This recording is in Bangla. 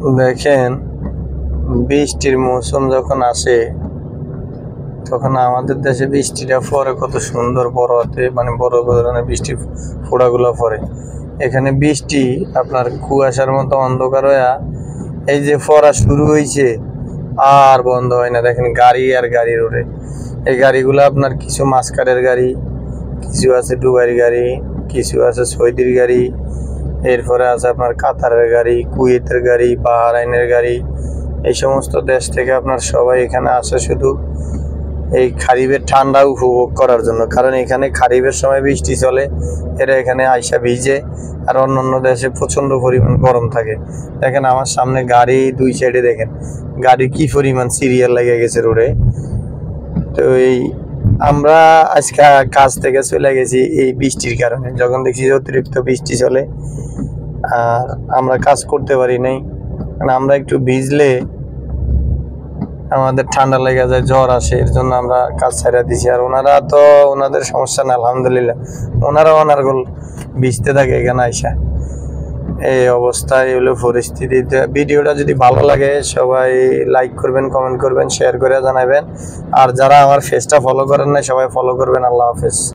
দেখেন, বৃষ্টির মৌসুম যখন আসে তখন আমাদের দেশে বৃষ্টিটা পরে কত সুন্দর বড় হাতে মানে বড় ধরনের বৃষ্টি ফোঁটাগুলো পড়ে। এখানে বৃষ্টি আপনার কুয়াশার মতো অন্ধকার হইয়া এই যে পড়া শুরু হয়েছে আর বন্ধ হয় না। দেখেন গাড়ি আর গাড়ি রোডে, এই গাড়িগুলো আপনার কিছু মাস্কারের গাড়ি, কিছু আছে দুবাইয়ের গাড়ি, কিছু আছে সৌদির গাড়ি, এরপরে আছে আপনার কাতারের গাড়ি, কুয়েতের গাড়ি, বাহরাইনের গাড়ি। এই সমস্ত দেশ থেকে আপনার সবাই এখানে আসে শুধু এই খারিফের ঠান্ডা উপভোগ করার জন্য, কারণ এখানে খারিফের সময় বৃষ্টি চলে, এরা এখানে আইসা ভিজে। আর অন্য দেশে প্রচণ্ড পরিমাণ গরম থাকে। দেখেন আমার সামনে গাড়ি, দুই সাইডে দেখেন গাড়ি কি পরিমাণ সিরিয়াল লেগে গেছে রোডে। তো আমরা আজকে কাজ থেকে চলে গেছি এই বৃষ্টির কারণে, যখন দেখছি অতিরিক্ত বৃষ্টি চলে আর আমরা কাজ করতে পারি নাই। কারণ আমরা একটু ভিজলে আমাদের ঠান্ডা লেগে যায়, জ্বর আসে, এর জন্য আমরা কাজ ছাড়া দিছি। আর ওনারা তো ওনাদের সমস্যা না, আলহামদুলিল্লাহ, ওনারা অনার্গল ভিজতে থাকে এখানে আইসা। এই অবস্থায় হলো পরিস্থিতি। ভিডিওটা যদি ভালো লাগে সবাই লাইক করবেন, কমেন্ট করবেন, শেয়ার করে জানাবেন। আর যারা আমার ফেসটা ফলো করেন না সবাই ফলো করবেন। আল্লাহ হাফেজ।